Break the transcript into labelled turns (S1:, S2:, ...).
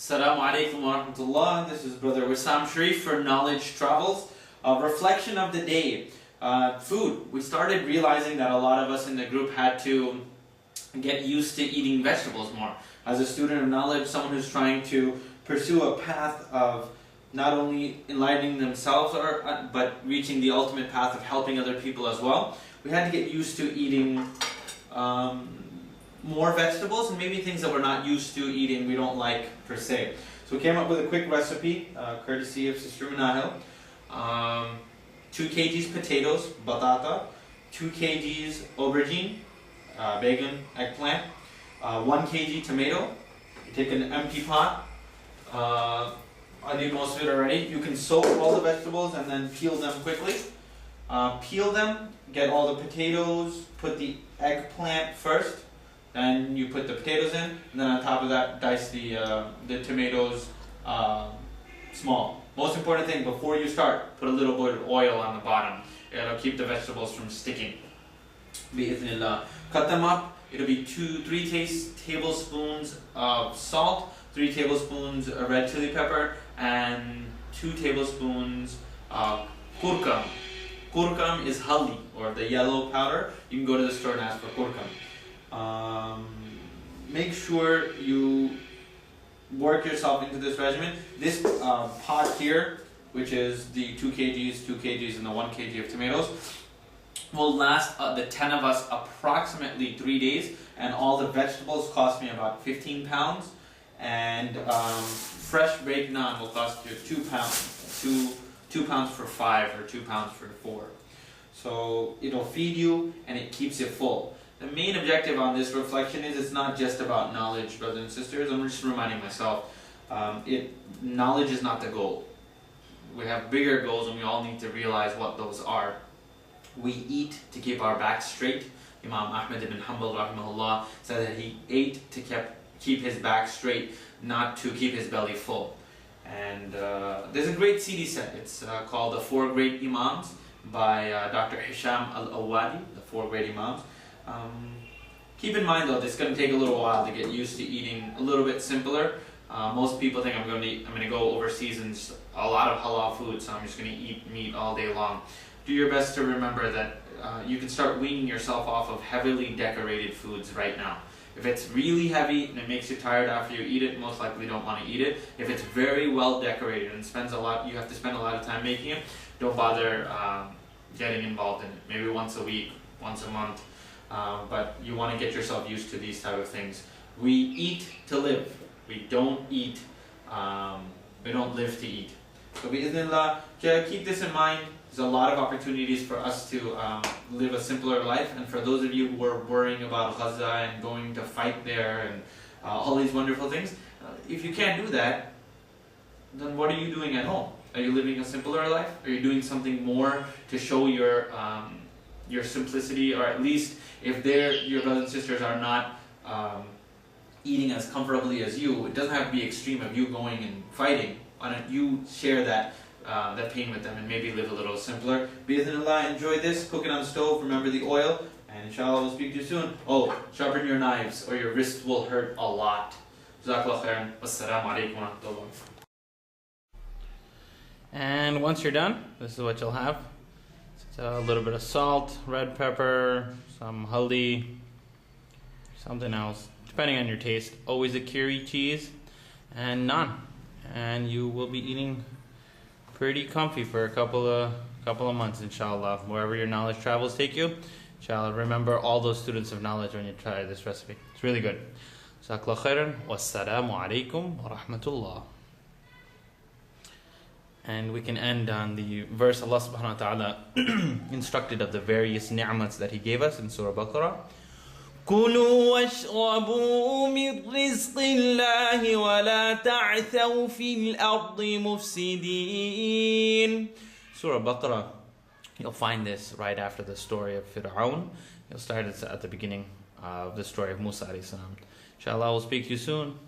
S1: Assalaamu Alaykum wa rahmatullah. This is Brother Wissam Sharif for Knowledge Travels. Reflection of the day. Food. We started realizing that a lot of us in the group had to get used to eating vegetables more. As a student of knowledge, someone who's trying to pursue a path of not only enlightening themselves but reaching the ultimate path of helping other people as well, we had to get used to eating more vegetables and maybe things that we're not used to eating, we don't like per se. So we came up with a quick recipe, courtesy of Sister Manahil. 2 kgs potatoes, batata, 2 kgs aubergine, bacon, eggplant, 1 kg tomato. You take an empty pot. I did most of it already. You can soak all the vegetables and then peel them quickly. Peel them, get all the potatoes, put the eggplant first. Then you put the potatoes in, and then on top of that, dice the tomatoes small. Most important thing, before you start, put a little bit of oil on the bottom. It'll keep the vegetables from sticking. Bi-idhnillah. Cut them up. It'll be 3 tablespoons of salt, 3 tablespoons of red chili pepper, and 2 tablespoons of kurkum. Kurkum is haldi, or the yellow powder. You can go to the store and ask for kurkum. Make sure you work yourself into this regimen. This pot here, which is the 2 kgs and the 1 kg of tomatoes, will last the 10 of us approximately 3 days, and all the vegetables cost me about 15 pounds, and fresh baked naan will cost you 2 pounds, 2 pounds for 5 or 2 pounds for 4. So it'll feed you and it keeps you full. The main objective on this reflection is it's not just about knowledge, brothers and sisters. I'm just reminding myself, knowledge is not the goal. We have bigger goals and we all need to realize what those are. We eat to keep our back straight. Imam Ahmad ibn Hanbal rahimahullah said that he ate to keep his back straight, not to keep his belly full. And there's a great CD set. It's called The 4 Great Imams by Dr. Hisham al-Awadi, The 4 Great Imams. Keep in mind though, it's going to take a little while to get used to eating a little bit simpler. Most people think I'm going to go overseas and just a lot of halal food, so I'm just going to eat meat all day long. Do your best to remember that you can start weaning yourself off of heavily decorated foods right now. If it's really heavy and it makes you tired after you eat it, most likely don't want to eat it. If it's very well decorated and you have to spend a lot of time making it, don't bother getting involved in it. Maybe once a week, once a month. But you want to get yourself used to these type of things. We eat to live. We don't eat. We don't live to eat. So bi-idhnillah, keep this in mind. There's a lot of opportunities for us to live a simpler life. And for those of you who are worrying about Gaza and going to fight there and all these wonderful things, if you can't do that, then what are you doing at home? Are you living a simpler life? Are you doing something more to show your simplicity, or at least if your brothers and sisters are not eating as comfortably as you, it doesn't have to be extreme of you going and fighting. Why don't you share that pain with them and maybe live a little simpler? Bi-idhnillah, enjoy this, cook it on the stove, remember the oil, and inshallah we'll speak to you soon. Oh, sharpen your knives or your wrist will hurt a lot. Jazakallah khairan. Wassalamu Alaykum wa rahmatullah. And once you're done, this is what you'll have. A little bit of salt, red pepper, some haldi, something else, depending on your taste. Always a kiri cheese and naan, and you will be eating pretty comfy for a couple of months, inshallah. Wherever your knowledge travels take you, inshallah. Remember all those students of knowledge when you try this recipe. It's really good. Jazakallah khairan. Wassalamu alaykum wa rahmatullah. And we can end on the verse Allah subhanahu wa ta'ala instructed of the various ni'mats that He gave us in Surah Baqarah. كُلُوا وَاشْرَبُوا مِنْ رِزْقِ اللَّهِ وَلَا تَعْثَوْا فِي الْأَرْضِ مُفْسِدِينَ. Surah Baqarah, you'll find this right after the story of Fir'aun. You'll start it at the beginning of the story of Musa alayhi salam. Inshallah, we'll speak to you soon.